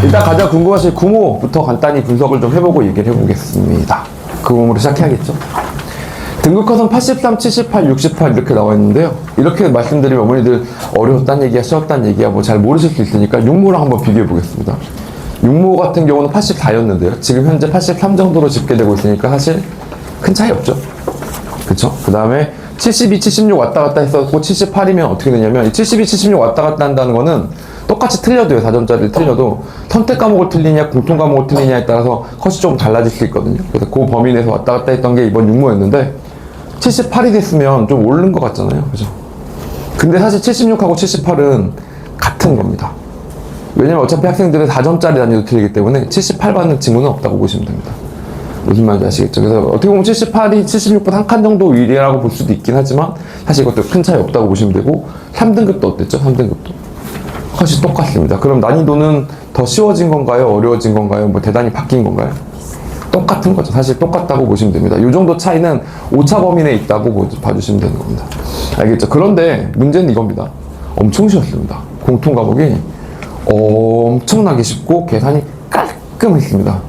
일단 가장 궁금하실 구모부터 간단히 분석을 좀 해보고 얘기를 해보겠습니다. 그 구모로 시작해야겠죠. 등급컷은 83, 78, 68 이렇게 나와 있는데요. 이렇게 말씀드리면 어머니들 어려웠단 얘기야, 쉬웠단 얘기야 뭐 잘 모르실 수 있으니까 육모랑 한번 비교해 보겠습니다. 육모 같은 경우는 84였는데요. 지금 현재 83 정도로 집계되고 있으니까 사실 큰 차이 없죠. 그쵸? 그 다음에 72, 76 왔다 갔다 했었고 78이면 어떻게 되냐면 72, 76 왔다 갔다 한다는 거는 똑같이 틀려도요. 4점짜리를 틀려도 선택 과목을 틀리냐 공통 과목을 틀리냐에 따라서 컷이 조금 달라질 수 있거든요. 그래서 그 범위 내에서 왔다 갔다 했던 게 이번 육모였는데 78이 됐으면 좀 오른 것 같잖아요. 그죠? 근데 사실 76하고 78은 같은 겁니다. 왜냐면 어차피 학생들은 4점짜리 단위도 틀리기 때문에 78 받는 친구는 없다고 보시면 됩니다. 무슨 말인지 아시겠죠? 그래서 어떻게 보면 78이 76보다 한 칸 정도 위라고 볼 수도 있긴 하지만 사실 이것도 큰 차이 없다고 보시면 되고 3등급도 어땠죠? 3등급도 컷이 똑같습니다. 그럼 난이도는 더 쉬워진 건가요? 어려워진 건가요? 뭐 대단히 바뀐 건가요? 똑같은 거죠. 사실 똑같다고 보시면 됩니다. 이 정도 차이는 오차 범위 내에 있다고 봐주시면 되는 겁니다. 알겠죠? 그런데 문제는 이겁니다. 엄청 쉬웠습니다. 공통 과목이 엄청나게 쉽고 계산이 깔끔했습니다.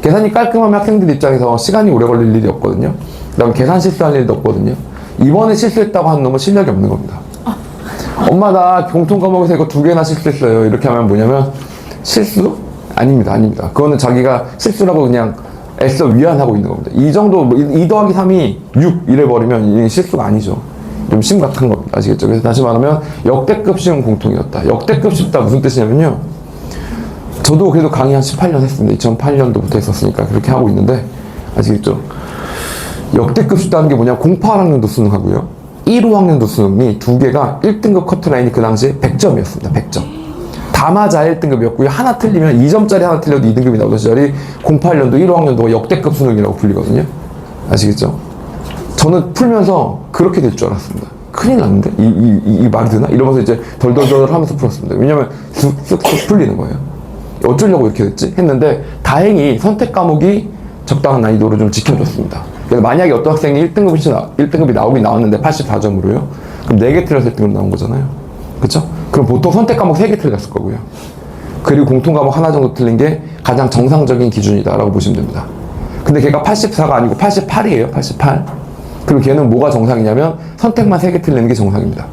계산이 깔끔하면 학생들 입장에서 시간이 오래 걸릴 일이 없거든요. 그 다음에 계산 실수할 일도 없거든요. 이번에 실수했다고 하는 놈은 실력이 없는 겁니다. 엄마 나 공통 과목에서 이거 2개나 실수했어요. 이렇게 하면 뭐냐면 실수? 아닙니다. 아닙니다. 그거는 자기가 실수라고 그냥 애써 위안하고 있는 겁니다. 이 정도 2 더하기 3이 6 이래버리면 이게 실수가 아니죠. 좀 심각한 겁니다. 아시겠죠? 그래서 다시 말하면 역대급 쉬운 공통이었다. 역대급 쉽다 무슨 뜻이냐면요. 저도 그래도 강의 한 18년 했습니다. 2008년도부터 했었으니까 그렇게 하고 있는데 아시겠죠? 역대급 쉽다는 게 뭐냐 08학년도 수능하고요 15학년도 수능이 두 개가 1등급 커트라인이 그 당시에 100점이었습니다. 100점 다 맞아 1등급이었고요 하나 틀리면 2점짜리 하나 틀려도 2등급이 나오던 시절이 08년도 15학년도가 역대급 수능이라고 불리거든요. 아시겠죠? 저는 풀면서 그렇게 될 줄 알았습니다. 큰일 났는데? 이 말이 되나? 이러면서 이제 덜덜덜 하면서 풀었습니다. 왜냐면 쑥쑥 풀리는 거예요. 어쩌려고 이렇게 됐지? 했는데 다행히 선택 과목이 적당한 난이도를 좀 지켜줬습니다. 만약에 어떤 학생이 1등급이 나오긴 나왔는데 84점으로요? 그럼 4개 틀려서 1등급 나온 거잖아요. 그쵸? 그럼 보통 선택 과목 3개 틀렸을 거고요. 그리고 공통 과목 하나 정도 틀린 게 가장 정상적인 기준이다라고 보시면 됩니다. 근데 걔가 84가 아니고 88이에요. 88. 그리고 걔는 뭐가 정상이냐면 선택만 3개 틀리는 게 정상입니다.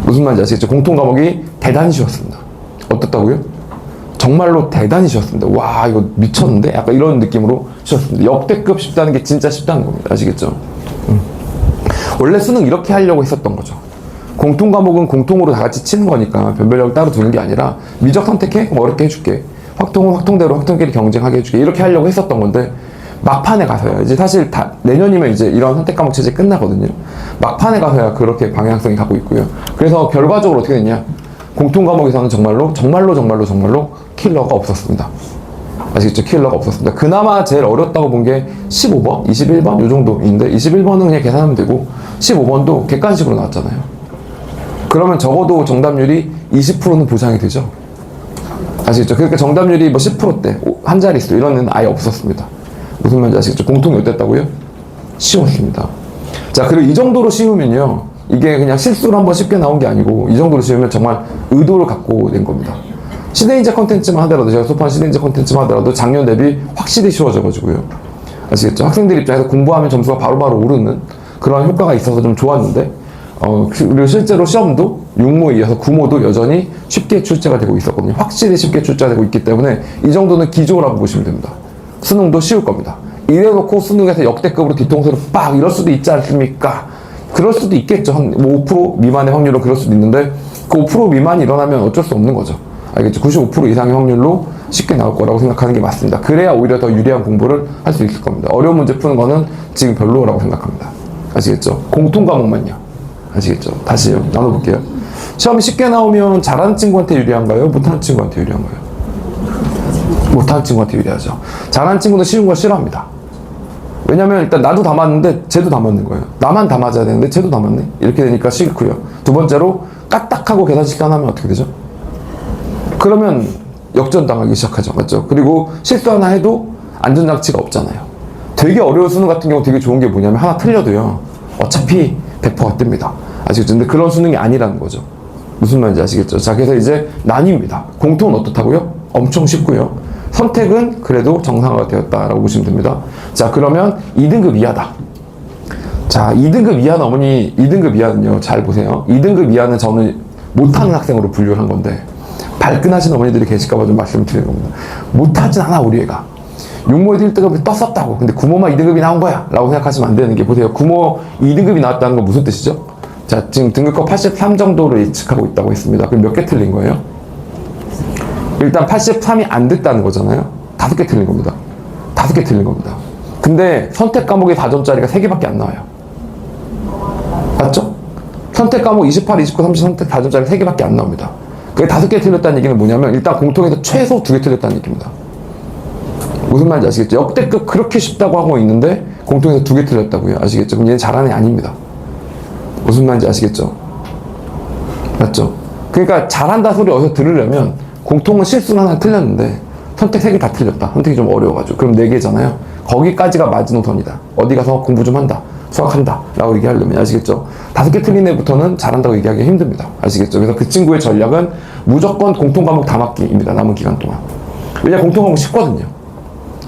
무슨 말인지 아시겠죠? 공통 과목이 대단히 쉬웠습니다. 어떻다고요? 정말로 대단히 쉬웠습니다. 와 이거 미쳤는데? 약간 이런 느낌으로 쉬웠습니다. 역대급 쉽다는 게 진짜 쉽다는 겁니다. 아시겠죠? 원래 수능 이렇게 하려고 했었던 거죠. 공통 과목은 공통으로 다 같이 치는 거니까 변별력을 따로 두는 게 아니라 미적 선택해? 그럼 어렵게 해줄게. 확통은 확통대로 확통끼리 경쟁하게 해줄게. 이렇게 하려고 했었던 건데 막판에 가서야 이제 사실 다 내년이면 이제 이런 선택 과목 체제 끝나거든요. 막판에 가서야 그렇게 방향성이 가고 있고요. 그래서 결과적으로 어떻게 됐냐? 공통 과목에서는 정말로 킬러가 없었습니다. 아시겠죠? 킬러가 없었습니다. 그나마 제일 어렵다고 본 게 15번, 21번 요 정도인데 21번은 그냥 계산하면 되고 15번도 객관식으로 나왔잖아요. 그러면 적어도 정답률이 20%는 보장이 되죠. 아시겠죠? 그러니까 정답률이 뭐 10%대, 한 자릿수 이런 데는 아예 없었습니다. 무슨 말인지 아시겠죠? 공통이 어땠다고요? 쉬웠습니다. 자, 그리고 이 정도로 쉬우면요. 이게 그냥 실수로 한번 쉽게 나온 게 아니고 이 정도로 쉬우면 정말 의도를 갖고 낸 겁니다. 시대인재 컨텐츠만 하더라도 제가 수업한 시대인재 컨텐츠만 하더라도 작년 대비 확실히 쉬워져가지고요. 아시겠죠? 학생들 입장에서 공부하면 점수가 바로바로 오르는 그런 효과가 있어서 좀 좋았는데 그리고 실제로 시험도 6모에 이어서 9모도 여전히 쉽게 출제가 되고 있었거든요. 확실히 쉽게 출제가 되고 있기 때문에 이 정도는 기조라고 보시면 됩니다. 수능도 쉬울 겁니다. 이래놓고 수능에서 역대급으로 뒤통수를 빡 이럴 수도 있지 않습니까? 그럴 수도 있겠죠. 뭐 5% 미만의 확률로 그럴 수도 있는데 그 5% 미만이 일어나면 어쩔 수 없는 거죠. 알겠죠? 95% 이상의 확률로 쉽게 나올 거라고 생각하는 게 맞습니다. 그래야 오히려 더 유리한 공부를 할 수 있을 겁니다. 어려운 문제 푸는 거는 지금 별로라고 생각합니다. 아시겠죠? 공통 과목만요. 아시겠죠? 다시요. 나눠볼게요. 시험이 쉽게 나오면 잘하는 친구한테 유리한가요? 못하는 친구한테 유리한가요? 못하는 친구한테 유리하죠. 잘하는 친구는 쉬운 걸 싫어합니다. 왜냐면 일단 나도 다 맞는데 쟤도 다 맞는 거예요. 나만 다 맞아야 되는데 쟤도 다 맞네? 이렇게 되니까 싫고요. 두 번째로 까딱하고 계산식 하나면 어떻게 되죠? 그러면 역전당하기 시작하죠. 맞죠? 그리고 실수 하나 해도 안전장치가 없잖아요. 되게 어려운 수능 같은 경우 되게 좋은 게 뭐냐면 하나 틀려도요. 어차피 100%가 뜹니다. 아시겠죠? 근데 그런 수능이 아니라는 거죠. 무슨 말인지 아시겠죠? 자, 그래서 이제 난입니다. 공통은 어떻다고요? 엄청 쉽고요. 선택은 그래도 정상화가 되었다라고 보시면 됩니다. 자, 그러면 2등급 이하다. 자, 2등급 이하는 어머니, 2등급 이하는요, 잘 보세요. 2등급 이하는 저는 못하는 학생으로 분류를 한 건데, 발끈하신 어머니들이 계실까봐 좀 말씀을 드리는 겁니다. 못하진 않아, 우리 애가. 육모에도 1등급이 떴었다고. 근데 구모만 2등급이 나온 거야. 라고 생각하시면 안 되는 게, 보세요. 구모 2등급이 나왔다는 건 무슨 뜻이죠? 자, 지금 등급과 83 정도를 예측하고 있다고 했습니다. 그럼 몇 개 틀린 거예요? 일단 83이 안 됐다는 거잖아요. 5개 틀린 겁니다. 5개 틀린 겁니다. 근데 선택 과목의 4점짜리가 3개밖에 안 나와요. 맞죠? 선택 과목 28, 29, 30 선택 4점짜리 3개밖에 안 나옵니다. 그게 5개 틀렸다는 얘기는 뭐냐면 일단 공통에서 최소 2개 틀렸다는 얘기입니다. 무슨 말인지 아시겠죠? 역대급 그렇게 쉽다고 하고 있는데 공통에서 2개 틀렸다고요. 아시겠죠? 그럼 얘는 잘하는 애 아닙니다. 무슨 말인지 아시겠죠? 맞죠? 그러니까 잘한다 소리 어디서 들으려면 공통은 실수는 하나 틀렸는데 선택 3개 다 틀렸다. 선택이 좀 어려워가지고. 그럼 4개잖아요. 거기까지가 마지노선이다. 어디 가서 공부 좀 한다. 수학한다. 라고 얘기하려면 아시겠죠? 5개 틀린 애부터는 잘한다고 얘기하기 힘듭니다. 아시겠죠? 그래서 그 친구의 전략은 무조건 공통 과목 다 맞기입니다. 남은 기간 동안. 왜냐면 공통 과목 쉽거든요.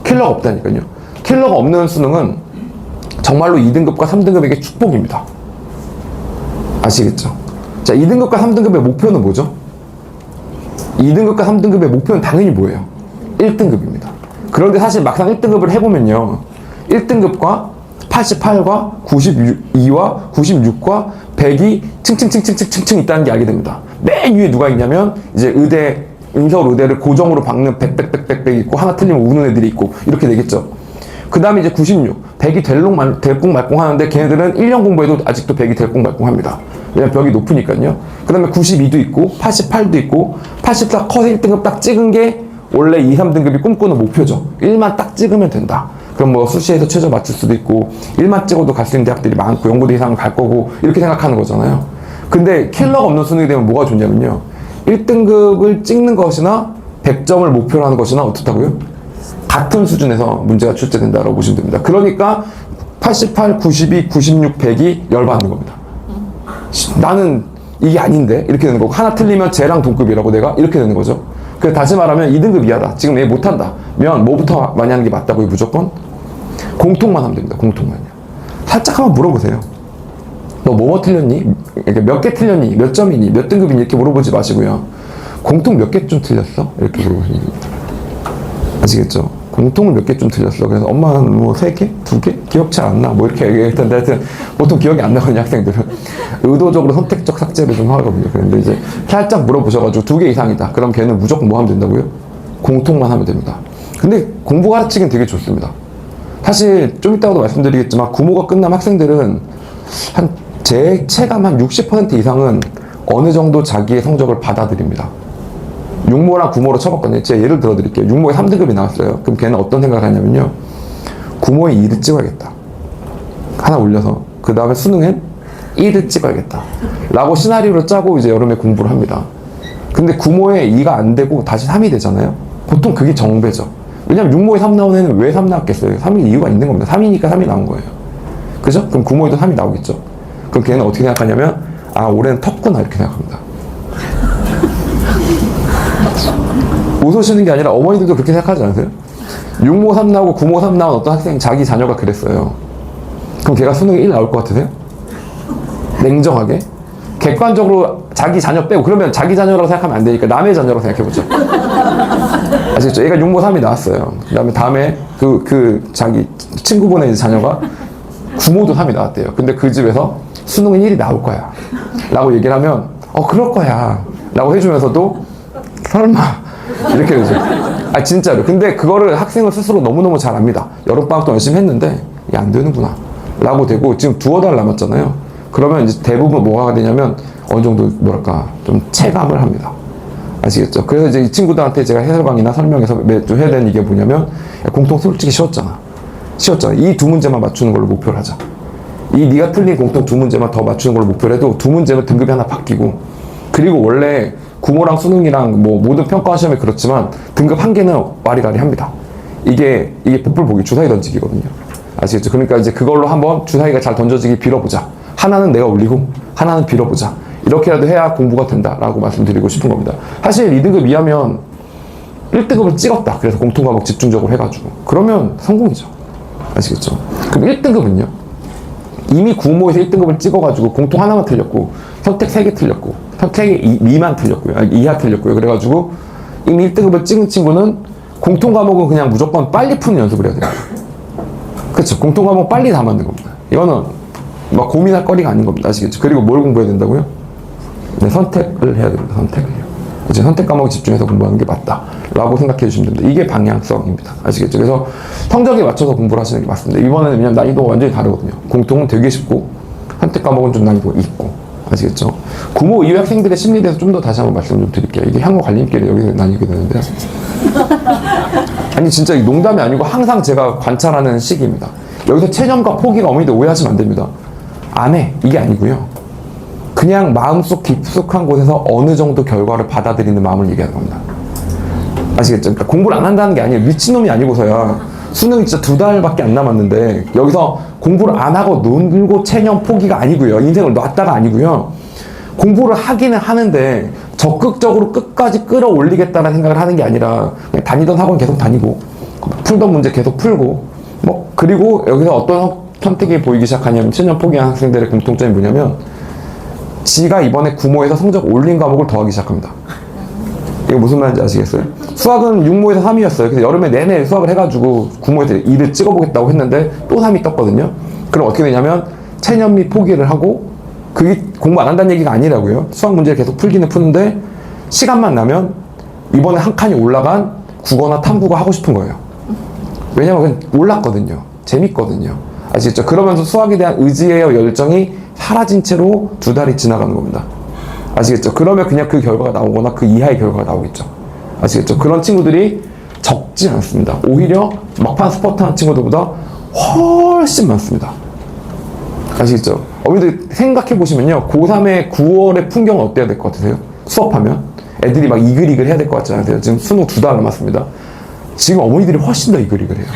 킬러가 없다니까요. 킬러가 없는 수능은 정말로 2등급과 3등급에게 축복입니다. 아시겠죠? 자, 2등급과 3등급의 목표는 뭐죠? 2등급과 3등급의 목표는 당연히 뭐예요? 1등급입니다. 그런데 사실 막상 1등급을 해보면요. 1등급과 88과 92와 96과 100이 층층층층층층 있다는 게 알게 됩니다. 맨 위에 누가 있냐면 이제 의대, 인서울 의대를 고정으로 박는 100 있고 하나 틀리면 우는 애들이 있고 이렇게 되겠죠. 그 다음에 이제 96, 100이 될꽁말꽁 하는데 걔네들은 1년 공부해도 아직도 100이 될꽁말꽁 합니다. 왜냐면 벽이 높으니까요. 그 다음에 92도 있고 88도 있고 84 컷 1등급 딱 찍은 게 원래 2, 3등급이 꿈꾸는 목표죠. 1만 딱 찍으면 된다. 그럼 뭐 수시에서 최저 맞출 수도 있고 1만 찍어도 갈 수 있는 대학들이 많고 연구대 이상을 갈 거고 이렇게 생각하는 거잖아요. 근데 킬러가 없는 수능이 되면 뭐가 좋냐면요. 1등급을 찍는 것이나 100점을 목표로 하는 것이나 어떻다고요? 같은 수준에서 문제가 출제된다고 보시면 됩니다. 그러니까 88, 92, 96, 100이 열받는 겁니다. 나는 이게 아닌데 이렇게 되는 거고 하나 틀리면 쟤랑 동급이라고 내가 이렇게 되는 거죠. 그래서 다시 말하면 2등급 이하다. 지금 얘 못한다. 면 뭐부터 많이 하는 게 맞다고요? 무조건 공통만 하면 됩니다. 공통만요. 살짝 한번 물어보세요. 너 뭐뭐 틀렸니? 몇 개 틀렸니? 몇 점이니? 몇 등급이니? 이렇게 물어보지 마시고요. 공통 몇 개쯤 틀렸어? 이렇게 물어보시면 됩니다. 아시겠죠? 공통은 몇 개쯤 틀렸어. 그래서 엄마는 뭐 3개? 2개? 기억 잘 안 나. 뭐 이렇게 얘기할 텐데 하여튼 보통 기억이 안 나거든요, 학생들은. 의도적으로 선택적 삭제를 좀 하거든요. 그런데 이제 살짝 물어보셔가지고 2개 이상이다. 그럼 걔는 무조건 뭐 하면 된다고요? 공통만 하면 됩니다. 근데 공부 가르치기는 되게 좋습니다. 사실 좀 이따가도 말씀드리겠지만 구모가 끝난 학생들은 제 체감 한 60% 이상은 어느 정도 자기의 성적을 받아들입니다. 육모랑 구모로 쳐봤거든요. 제가 예를 들어 드릴게요. 육모에 3등급이 나왔어요. 그럼 걔는 어떤 생각을 하냐면요. 구모에 2를 찍어야겠다. 하나 올려서. 그 다음에 수능엔 1을 찍어야겠다. 라고 시나리오를 짜고 이제 여름에 공부를 합니다. 근데 구모에 2가 안 되고 다시 3이 되잖아요. 보통 그게 정배죠. 왜냐면 육모에 3 나온 애는 왜 3 나왔겠어요? 3일 이유가 있는 겁니다. 3이니까 3이 나온 거예요. 그죠? 그럼 구모에도 3이 나오겠죠. 그럼 걔는 어떻게 생각하냐면 아, 올해는 텄구나 이렇게 생각합니다. 웃으시는 게 아니라 어머니들도 그렇게 생각하지 않으세요? 6모 3 나오고 9모 3 나온 어떤 학생 자기 자녀가 그랬어요. 그럼 걔가 수능에 1 나올 것 같으세요? 냉정하게? 객관적으로 자기 자녀 빼고 그러면 자기 자녀라고 생각하면 안 되니까 남의 자녀라고 생각해보죠. 아시겠죠? 얘가 6모 3이 나왔어요. 그 다음에 자기 친구분의 자녀가 9모도 3이 나왔대요. 근데 그 집에서 수능은 1이 나올 거야 라고 얘기를 하면 그럴 거야 라고 해주면서도 설마 이렇게 되죠. 아 진짜로. 근데 그거를 학생은 스스로 너무너무 잘 압니다. 여름방학 동안 열심히 했는데 이게 안 되는구나 라고 되고 지금 2달 남았잖아요. 그러면 이제 대부분 뭐가 되냐면 어느 정도 뭐랄까 좀 체감을 합니다. 아시겠죠? 그래서 이제 이 친구들한테 제가 해설강의나 설명해서 매주 해야 되는 이게 뭐냐면 공통 솔직히 쉬웠잖아. 이 2문제만 맞추는 걸로 목표를 하자. 이 네가 틀린 공통 2문제만 더 맞추는 걸로 목표를 해도 2문제면 등급이 하나 바뀌고 그리고 원래 구모랑 수능이랑 뭐 모든 평가 시험이 그렇지만 등급 1개는 와리가리 합니다. 이게 복불복이 주사위 던지기거든요. 아시겠죠? 그러니까 이제 그걸로 한번 주사위가 잘 던져지기 빌어보자. 하나는 내가 올리고 하나는 빌어보자. 이렇게라도 해야 공부가 된다라고 말씀드리고 싶은 겁니다. 사실 2등급 이하면 1등급을 찍었다. 그래서 공통과목 집중적으로 해가지고. 그러면 성공이죠. 아시겠죠? 그럼 1등급은요? 이미 구모에서 1등급을 찍어가지고 공통 하나만 틀렸고, 선택 3개 틀렸고, 선택 2만 틀렸고요. 이하 틀렸고요. 그래가지고 이미 1등급을 찍은 친구는 공통 과목은 그냥 무조건 빨리 푸는 연습을 해야 돼요. 그렇죠. 공통 과목 빨리 다 만든 겁니다. 이거는 막 고민할 거리가 아닌 겁니다. 아시겠죠? 그리고 뭘 공부해야 된다고요? 네, 선택을 해야 됩니다. 선택을요. 이제 선택 과목에 집중해서 공부하는 게 맞다라고 생각해 주시면 됩니다. 이게 방향성입니다. 아시겠죠? 그래서 성적에 맞춰서 공부를 하시는 게 맞습니다. 이번에는 왜냐면 난이도가 완전히 다르거든요. 공통은 되게 쉽고 선택 과목은 좀 난이도가 있고. 아시겠죠? 구모 이후 학생들의 심리에 대해서 좀 더 다시 한번 말씀 좀 드릴게요. 이게 향후 관림길에 여기서 나뉘게 되는데요. 아니 진짜 농담이 아니고 항상 제가 관찰하는 시기입니다. 여기서 체념과 포기가 어머니들 오해하시면 안 됩니다. 안 해. 이게 아니고요. 그냥 마음속 깊숙한 곳에서 어느 정도 결과를 받아들이는 마음을 얘기하는 겁니다. 아시겠죠? 그러니까 공부를 안 한다는 게 아니에요. 미친놈이 아니고서야 수능이 진짜 2달밖에 안 남았는데 여기서 공부를 안 하고 놀고 체념 포기가 아니고요. 인생을 놨다가 아니고요. 공부를 하기는 하는데 적극적으로 끝까지 끌어올리겠다는 생각을 하는 게 아니라 그냥 다니던 학원 계속 다니고 풀던 문제 계속 풀고 뭐 그리고 여기서 어떤 선택이 보이기 시작하냐면 체념 포기한 학생들의 공통점이 뭐냐면 지가 이번에 구모에서 성적 올린 과목을 더하기 시작합니다. 이거 무슨 말인지 아시겠어요? 수학은 6모에서 3이었어요. 그래서 여름에 내내 수학을 해가지고 구모에서 2를 찍어보겠다고 했는데 또 3이 떴거든요. 그럼 어떻게 되냐면 체념 및 포기를 하고 그게 공부 안 한다는 얘기가 아니라고요. 수학 문제를 계속 풀기는 푸는데 시간만 나면 이번에 한 칸이 올라간 국어나 탐구가 하고 싶은 거예요. 왜냐면 그냥 올랐거든요. 재밌거든요. 아시겠죠? 그러면서 수학에 대한 의지와 열정이 사라진 채로 2달이 지나가는 겁니다. 아시겠죠? 그러면 그냥 그 결과가 나오거나 그 이하의 결과가 나오겠죠. 아시겠죠? 그런 친구들이 적지 않습니다. 오히려 막판 스포트 하는 친구들보다 훨씬 많습니다. 아시겠죠? 어머니들 생각해 보시면요. 고3의 9월의 풍경은 어때야 될 것 같으세요? 수업하면? 애들이 막 이글이글 해야 될 것 같지 않으세요? 지금 수능 2달 남았습니다. 지금 어머니들이 훨씬 더 이글이글 해요.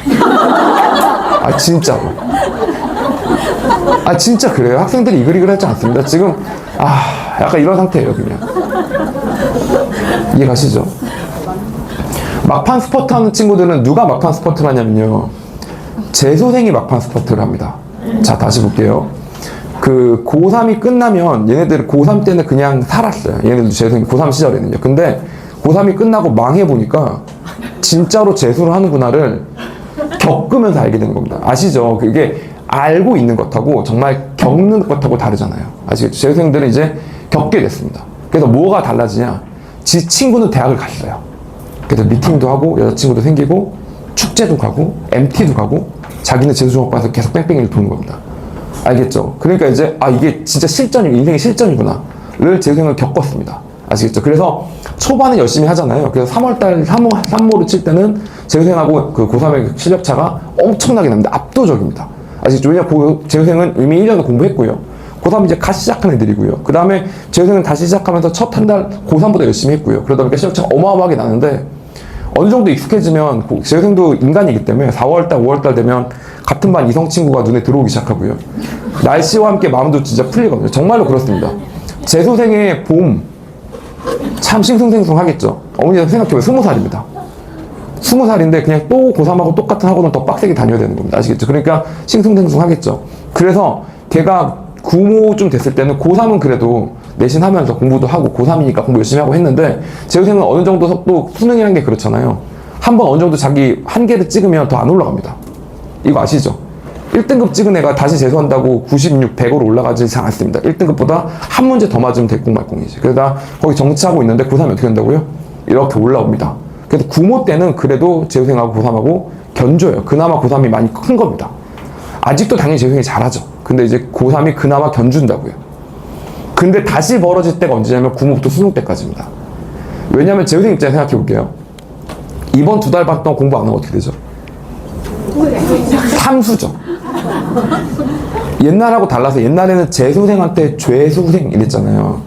아, 진짜로. 아, 진짜 그래요. 학생들이 이글이글 하지 않습니다. 지금, 약간 이런 상태예요, 그냥. 이해 가시죠? 막판 스포트 하는 친구들은 누가 막판 스포트를 하냐면요. 재소생이 막판 스포트를 합니다. 자, 다시 볼게요. 그 고3이 끝나면 얘네들 고3 때는 그냥 살았어요. 얘네들도 재소생 고3 시절에는요. 근데 고3이 끝나고 망해보니까 진짜로 재수를 하는구나를 겪으면서 알게 되는 겁니다. 아시죠? 그게 알고 있는 것하고 정말 겪는 것하고 다르잖아요. 아시겠죠? 재수생들은 이제 겪게 됐습니다. 그래서 뭐가 달라지냐? 지 친구는 대학을 갔어요. 그래서 미팅도 하고 여자친구도 생기고 축제도 가고 MT도 가고 자기는 재수종합반에서 계속 뺑뺑이를 도는 겁니다. 알겠죠? 그러니까 이제 이게 진짜 실전이 인생의 실전이구나를 재수생을 겪었습니다. 아시겠죠? 그래서 초반에 열심히 하잖아요. 그래서 3월달 3모를 칠 때는 재수생하고 그 고3의 실력 차가 엄청나게 납니다. 압도적입니다. 아시겠죠? 왜냐면 재수생은 이미 1년을 공부했고요. 고3 이제 갓 시작한 애들이고요. 그 다음에 재수생은 다시 시작하면서 첫 한 달 고3보다 열심히 했고요. 그러다 보니까 실력 차가 어마어마하게 나는데 어느 정도 익숙해지면 재수생도 인간이기 때문에 4월달, 5월달 되면 같은 반 이성 친구가 눈에 들어오기 시작하고요. 날씨와 함께 마음도 진짜 풀리거든요. 정말로 그렇습니다. 재수생의 봄 참 싱숭생숭하겠죠. 어머니가 생각해보면 20살입니다. 20살인데 그냥 또 고3하고 똑같은 학원을 더 빡세게 다녀야 되는 겁니다. 아시겠죠? 그러니까 싱숭생숭하겠죠. 그래서 걔가 구모쯤 됐을 때는 고3은 그래도 내신하면서 공부도 하고 고3이니까 공부 열심히 하고 했는데 재수생은 어느 정도 속도 수능이라는 게 그렇잖아요. 한번 어느 정도 자기 한계를 찍으면 더 안 올라갑니다. 이거 아시죠? 1등급 찍은 애가 다시 재수한다고 96, 100으로 올라가지 않습니다. 1등급보다 한 문제 더 맞으면 대공 말공이지. 그러다 거기 정치하고 있는데 고3이 어떻게 된다고요? 이렇게 올라옵니다. 그래서 구모 때는 그래도 재수생하고 고3하고 견줘요. 그나마 고3이 많이 큰 겁니다. 아직도 당연히 재수생이 잘하죠. 근데 이제 고3이 그나마 견준다고요. 근데 다시 벌어질 때가 언제냐면 구모부터 수능 때까지입니다. 왜냐면 재수생 입장에 생각해 볼게요. 이번 2달 반 동안 공부 안 하면 어떻게 되죠? 삼수죠. 옛날하고 달라서 옛날에는 재수생한테 죄수생 이랬잖아요.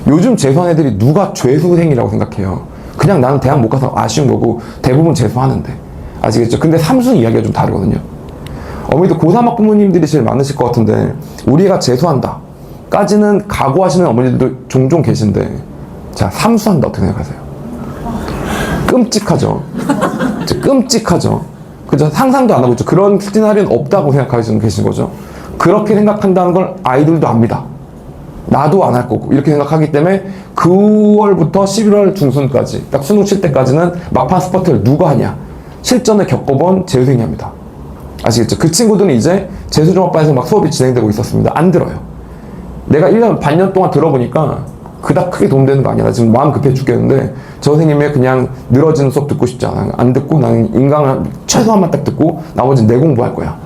요즘 재수한 애들이 누가 죄수생이라고 생각해요. 그냥 나는 대학 못 가서 아쉬운 거고 대부분 재수하는데. 아시겠죠? 근데 삼수는 이야기가 좀 다르거든요. 어머니도 고3 학부모님들이 제일 많으실 것 같은데 우리 애가 재수한다 까지는 각오하시는 어머니들도 종종 계신데 자, 삼수한다 어떻게 생각하세요? 끔찍하죠. 진짜 끔찍하죠. 그죠? 상상도 안 하고 있죠. 그런 시나리오는 없다고 생각하시는 계신 거죠. 그렇게 생각한다는 걸 아이들도 압니다. 나도 안 할 거고 이렇게 생각하기 때문에 9월부터 11월 중순까지 딱 수능 칠 때까지는 막판 스퍼트를 누가 하냐? 실전을 겪어본 재수생이 합니다. 아시겠죠? 그 친구들은 이제 재수종합반에서 막 수업이 진행되고 있었습니다. 안 들어요. 내가 1년 반년 동안 들어보니까 그닥 크게 도움되는 거 아니야. 나 지금 마음 급해 죽겠는데 저 선생님의 그냥 늘어지는 수업 듣고 싶지 않아. 안 듣고 나는 인강을 최소한만 딱 듣고 나머지는 내 공부할 거야.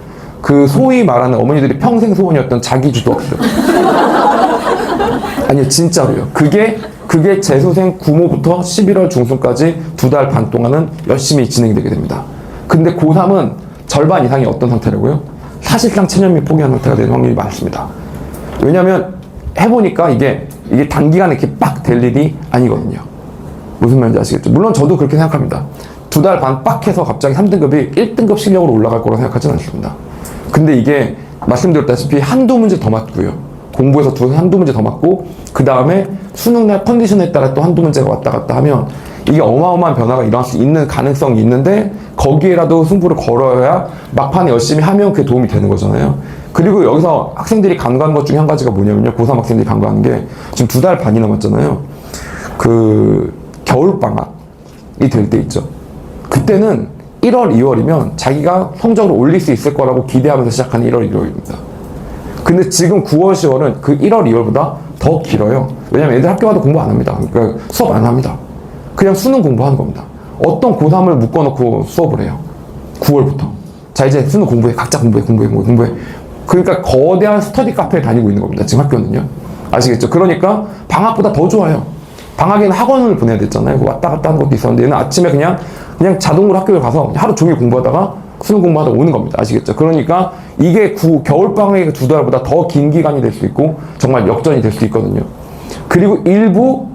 그 소위 말하는 어머니들이 평생 소원이었던 자기주도 학습. 아니요, 진짜로요. 그게 재수생 9모부터 11월 중순까지 2달 반 동안은 열심히 진행되게 됩니다. 근데 고3은 절반 이상이 어떤 상태라고요? 사실상 체념이 포기한 상태가 되는 확률이 많습니다. 왜냐면 해보니까 이게 단기간에 이렇게 빡 될 일이 아니거든요. 무슨 말인지 아시겠죠? 물론 저도 그렇게 생각합니다. 2달 반 빡 해서 갑자기 3등급이 1등급 실력으로 올라갈 거라고 생각하지는 않습니다. 근데 이게 말씀드렸다시피 한두 문제 더 맞고요. 공부에서 한두 문제 더 맞고 그 다음에 수능날 컨디션에 따라 또 한두 문제가 왔다 갔다 하면 이게 어마어마한 변화가 일어날 수 있는 가능성이 있는데 거기에라도 승부를 걸어야 막판에 열심히 하면 그게 도움이 되는 거잖아요. 그리고 여기서 학생들이 간과하는 것 중에 한 가지가 뭐냐면요. 고3 학생들이 간과하는 게 지금 2달 반이 남았잖아요. 그 겨울방학이 될 때 있죠. 그때는 1월, 2월이면 자기가 성적을 올릴 수 있을 거라고 기대하면서 시작하는 1월, 2월입니다. 근데 지금 9월, 10월은 그 1월, 2월보다 더 길어요. 왜냐면 애들 학교 가도 공부 안 합니다. 그러니까 수업 안 합니다. 그냥 수능 공부하는 겁니다. 어떤 고3을 묶어놓고 수업을 해요. 9월부터. 자, 이제 수능 공부해. 각자 공부해. 그러니까 거대한 스터디 카페에 다니고 있는 겁니다. 지금 학교는요. 아시겠죠? 그러니까 방학보다 더 좋아요. 방학에는 학원을 보내야 됐잖아요. 왔다 갔다 하는 것도 있었는데 얘는 아침에 그냥 자동으로 학교에 가서 하루 종일 공부하다가 수능 공부하다 오는 겁니다. 아시겠죠? 그러니까 이게 겨울방학의 2달보다 더 긴 기간이 될 수 있고 정말 역전이 될 수 있거든요. 그리고 일부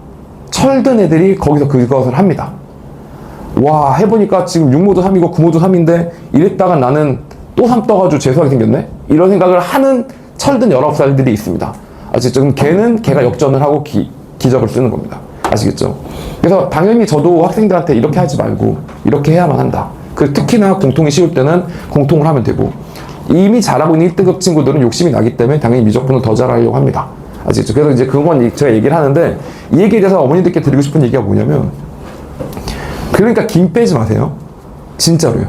철든 애들이 거기서 그것을 합니다. 와, 해보니까 지금 6모도 3이고 9모도 3인데 이랬다가 나는 또 3 떠가지고 재수하게 생겼네? 이런 생각을 하는 철든 19살들이 있습니다. 아시겠죠? 그럼 걔가 역전을 하고 기적을 쓰는 겁니다. 아시겠죠? 그래서 당연히 저도 학생들한테 이렇게 하지 말고 이렇게 해야만 한다. 특히나 공통이 쉬울 때는 공통을 하면 되고 이미 잘하고 있는 1등급 친구들은 욕심이 나기 때문에 당연히 미적분을 더 잘하려고 합니다. 아시겠죠? 그래서 이제 그건 제가 얘기를 하는데 이 얘기에 대해서 어머니들께 드리고 싶은 얘기가 뭐냐면 그러니까 김 빼지 마세요. 진짜로요.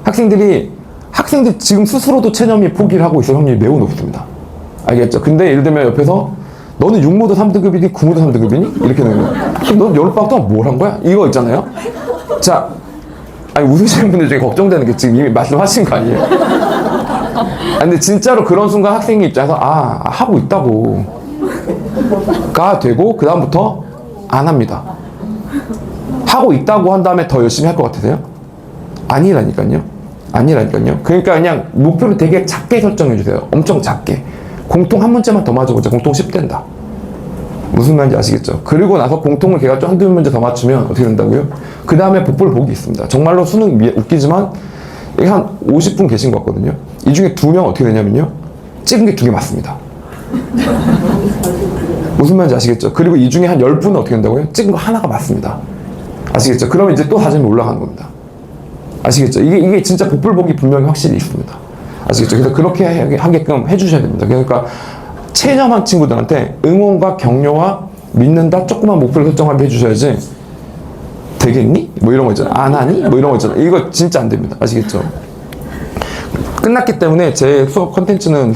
학생들 지금 스스로도 체념이 포기를 하고 있을 확률이 매우 높습니다. 알겠죠? 근데 예를 들면 옆에서 너는 6모도 3등급이니 9모도 3등급이니? 이렇게 되는 거야. 그럼 넌 여름방학 동안 뭘 한 거야? 이거 있잖아요. 자, 아니 웃으시는 분들 중에 걱정되는 게 지금 이미 말씀하신 거 아니에요? 근데 진짜로 그런 순간 학생의 입장에서 하고 있다고 가 되고 그 다음부터 안 합니다. 하고 있다고 한 다음에 더 열심히 할 것 같으세요? 아니라니까요. 그러니까 그냥 목표를 되게 작게 설정해 주세요. 엄청 작게. 공통 한 문제만 더 맞아보자. 공통 10 된다. 무슨 말인지 아시겠죠? 그리고 나서 공통을 걔가 좀 한두 문제 더 맞추면 어떻게 된다고요? 그 다음에 복불 복이 있습니다. 정말로 수능 웃기지만 한 50분 계신 것 같거든요. 이 중에 2명 어떻게 되냐면요. 찍은 게 2개 맞습니다. 무슨 말인지 아시겠죠? 그리고 이 중에 한 10분은 어떻게 된다고요? 찍은 거 하나가 맞습니다. 아시겠죠? 그러면 이제 또 4점이 올라가는 겁니다. 아시겠죠? 이게 진짜 복불복이 분명히 확실히 있습니다. 아시겠죠? 그래서 그렇게 하게끔 해주셔야 됩니다. 그러니까 체념한 친구들한테 응원과 격려와 믿는다 조그만 목표를 설정하게 해주셔야지 되겠니? 뭐 이런 거 있잖아요. 안 하니? 뭐 이런 거 있잖아요. 이거 진짜 안 됩니다. 아시겠죠? 끝났기 때문에 제 수업 컨텐츠는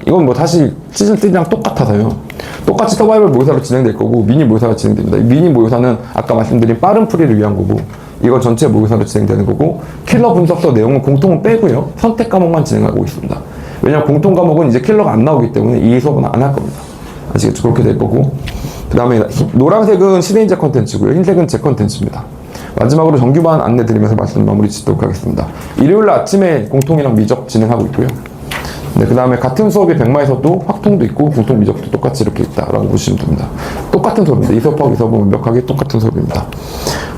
이건 뭐 사실 시즌3랑 똑같아서요. 똑같이 서바이벌 모의사로 진행될 거고 미니 모의사가 진행됩니다. 미니 모의사는 아까 말씀드린 빠른 풀이를 위한 거고 이거 전체 모의사로 진행되는 거고 킬러 분석서 내용은 공통은 빼고요. 선택 과목만 진행하고 있습니다. 왜냐면 공통 과목은 이제 킬러가 안 나오기 때문에 이 수업은 안 할 겁니다. 아시겠죠? 그렇게 될 거고 그 다음에 노란색은 시대인재 컨텐츠고요. 흰색은 제 컨텐츠입니다. 마지막으로 정규반 안내 드리면서 말씀 마무리 짓도록 하겠습니다. 일요일 아침에 공통이랑 미적 진행하고 있고요. 네, 그 다음에 같은 수업이 백마에서도 확통도 있고 공통 미적도 똑같이 이렇게 있다라고 보시면 됩니다. 똑같은 수업입니다. 이 수업하고 이 수업은 완벽하게 똑같은 수업입니다.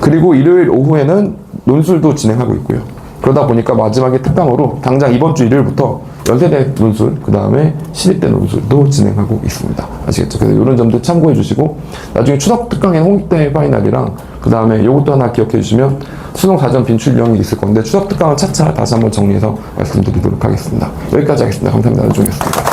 그리고 일요일 오후에는 논술도 진행하고 있고요. 그러다 보니까 마지막에 특강으로 당장 이번 주 일요일부터 연세대 논술, 그 다음에 시립대 논술도 진행하고 있습니다. 아시겠죠? 그래서 이런 점도 참고해 주시고, 나중에 추석 특강에는 홍익대 파이널이랑, 그 다음에 이것도 하나 기억해 주시면 수능 사전 빈출령이 있을 건데, 추석 특강은 차차 다시 한번 정리해서 말씀드리도록 하겠습니다. 여기까지 하겠습니다. 감사합니다. 나중에 뵙겠습니다.